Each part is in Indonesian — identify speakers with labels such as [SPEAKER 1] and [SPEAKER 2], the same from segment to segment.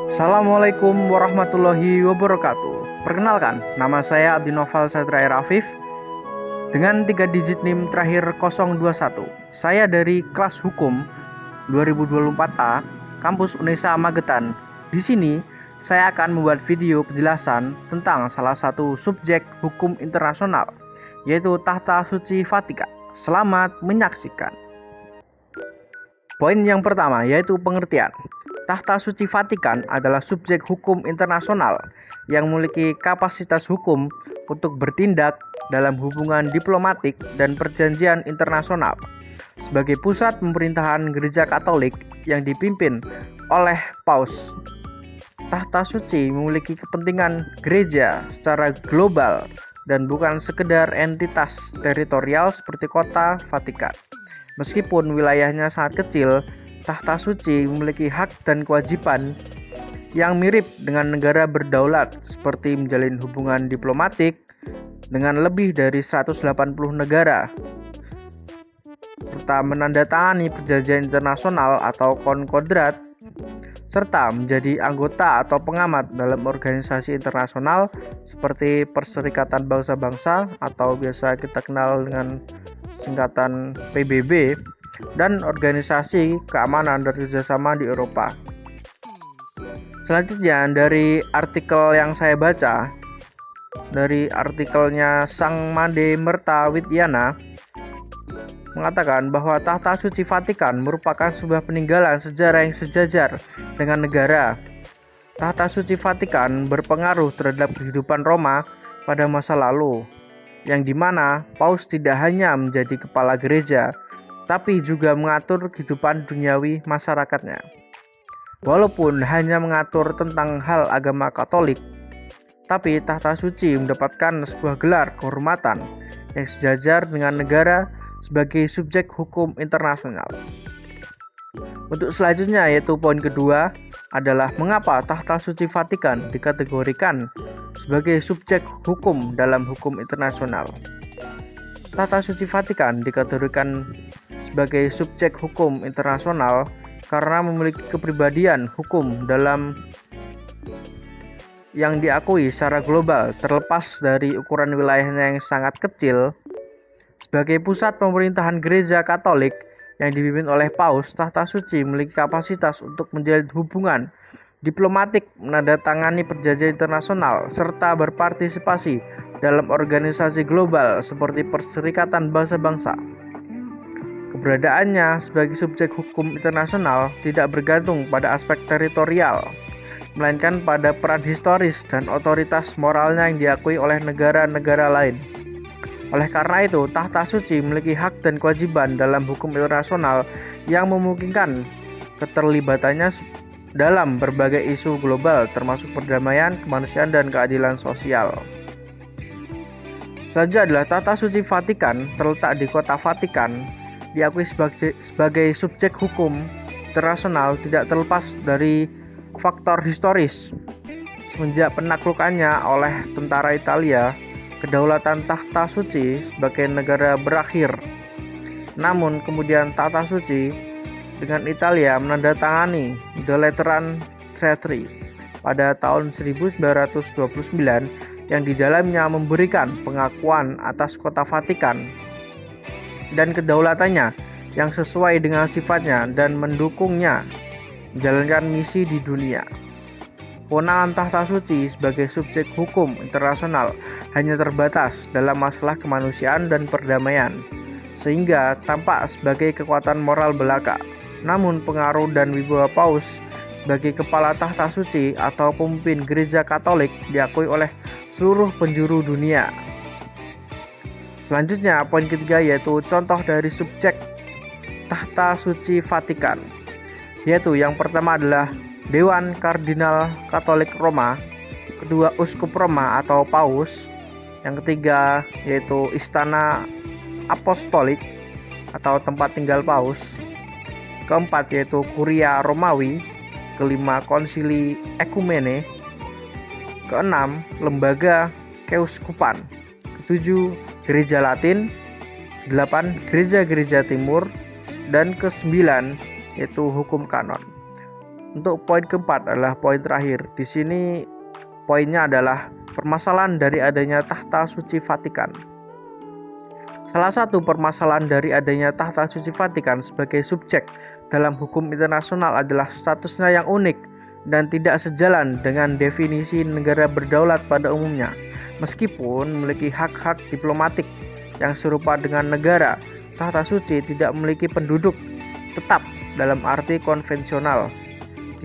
[SPEAKER 1] Assalamualaikum warahmatullahi wabarakatuh. Perkenalkan, nama saya Abdi Noval Satria Rafif dengan 3 digit NIM terakhir 021. Saya dari kelas hukum 2024A, kampus Unesa Magetan. Di sini saya akan membuat video penjelasan tentang salah satu subjek hukum internasional, yaitu Tahta Suci Vatikan. Selamat menyaksikan. Poin yang pertama yaitu pengertian. Tahta Suci Vatikan adalah subjek hukum internasional yang memiliki kapasitas hukum untuk bertindak dalam hubungan diplomatik dan perjanjian internasional sebagai pusat pemerintahan Gereja Katolik yang dipimpin oleh Paus. Tahta Suci memiliki kepentingan gereja secara global dan bukan sekedar entitas teritorial seperti kota Vatikan. Meskipun wilayahnya sangat kecil, Tahta Suci memiliki hak dan kewajiban yang mirip dengan negara berdaulat, seperti menjalin hubungan diplomatik dengan lebih dari 180 negara, serta menandatangani perjanjian internasional atau konkodrat, serta menjadi anggota atau pengamat dalam organisasi internasional seperti Perserikatan Bangsa-Bangsa atau biasa kita kenal dengan singkatan PBB, dan Organisasi Keamanan dan Kerjasama di Eropa. Selanjutnya, dari artikel yang saya baca, dari artikelnya Sang Made Merta Widyana, mengatakan bahwa Tahta Suci Vatikan merupakan sebuah peninggalan sejarah yang sejajar dengan negara. Tahta Suci Vatikan berpengaruh terhadap kehidupan Roma pada masa lalu, yang dimana Paus tidak hanya menjadi kepala gereja, tapi juga mengatur kehidupan duniawi masyarakatnya. Walaupun hanya mengatur tentang hal agama Katolik, tapi Tahta Suci mendapatkan sebuah gelar kehormatan yang sejajar dengan negara sebagai subjek hukum internasional. Untuk selanjutnya, yaitu poin kedua, adalah mengapa Tahta Suci Vatikan dikategorikan sebagai subjek hukum dalam hukum internasional. Tahta Suci Vatikan dikategorikan sebagai subjek hukum internasional karena memiliki kepribadian hukum dalam yang diakui secara global terlepas dari ukuran wilayahnya yang sangat kecil. Sebagai pusat pemerintahan Gereja Katolik yang dipimpin oleh Paus, Tahta Suci memiliki kapasitas untuk menjalin hubungan diplomatik, menandatangani perjanjian internasional, serta berpartisipasi dalam organisasi global seperti Perserikatan Bangsa-Bangsa. Keberadaannya sebagai subjek hukum internasional tidak bergantung pada aspek teritorial, melainkan pada peran historis dan otoritas moralnya yang diakui oleh negara-negara lain. Oleh karena itu, Tahta Suci memiliki hak dan kewajiban dalam hukum internasional yang memungkinkan keterlibatannya dalam berbagai isu global termasuk perdamaian, kemanusiaan, dan keadilan sosial. Selanjutnya adalah Tahta Suci Vatikan terletak di kota Vatikan, diakui sebagai subjek hukum internasional tidak terlepas dari faktor historis. Semenjak penaklukannya oleh tentara Italia, kedaulatan Tahta Suci sebagai negara berakhir. Namun kemudian Tahta Suci dengan Italia menandatangani The Lateran Treaty pada tahun 1929 yang di dalamnya memberikan pengakuan atas kota Vatikan dan kedaulatannya yang sesuai dengan sifatnya dan mendukungnya menjalankan misi di dunia. Kewenangan Tahta Suci sebagai subjek hukum internasional hanya terbatas dalam masalah kemanusiaan dan perdamaian, sehingga tampak sebagai kekuatan moral belaka. Namun pengaruh dan wibawa Paus sebagai kepala Tahta Suci atau pemimpin Gereja Katolik diakui oleh seluruh penjuru dunia. Selanjutnya, poin ketiga yaitu contoh dari subjek Tahta Suci Vatikan, yaitu yang pertama adalah Dewan Kardinal Katolik Roma, kedua Uskup Roma atau Paus, yang ketiga yaitu Istana Apostolik atau tempat tinggal Paus, keempat yaitu Kuria Romawi, kelima Konsili Ekumene, keenam Lembaga Keuskupan, ketujuh Gereja Latin, kedelapan Gereja-gereja Timur, dan ke-9 yaitu hukum kanon. Untuk poin keempat adalah poin terakhir. Di sini poinnya adalah permasalahan dari adanya tahta suci Vatikan. Salah satu permasalahan dari adanya tahta suci Vatikan sebagai subjek dalam hukum internasional adalah statusnya yang unik dan tidak sejalan dengan definisi negara berdaulat pada umumnya. Meskipun memiliki hak-hak diplomatik yang serupa dengan negara, tahta suci tidak memiliki penduduk tetap dalam arti konvensional,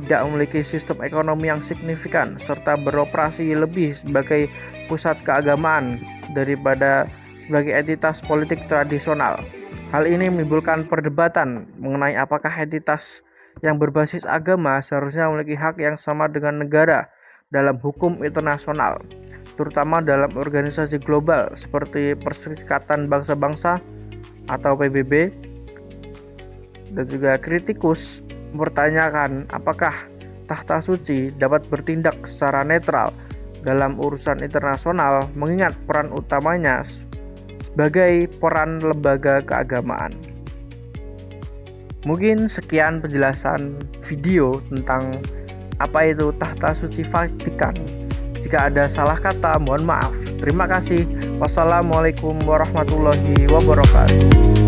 [SPEAKER 1] tidak memiliki sistem ekonomi yang signifikan, serta beroperasi lebih sebagai pusat keagamaan daripada sebagai entitas politik tradisional. Hal ini menimbulkan perdebatan mengenai apakah entitas yang berbasis agama seharusnya memiliki hak yang sama dengan negara dalam hukum internasional, terutama dalam organisasi global seperti Perserikatan Bangsa-Bangsa atau PBB. Dan juga kritikus mempertanyakan apakah tahta suci dapat bertindak secara netral dalam urusan internasional mengingat peran utamanya sebagai peran lembaga keagamaan. Mungkin sekian penjelasan video tentang apa itu tahta suci Vatikan. Jika ada salah kata, mohon maaf. Terima kasih. Wassalamualaikum warahmatullahi wabarakatuh.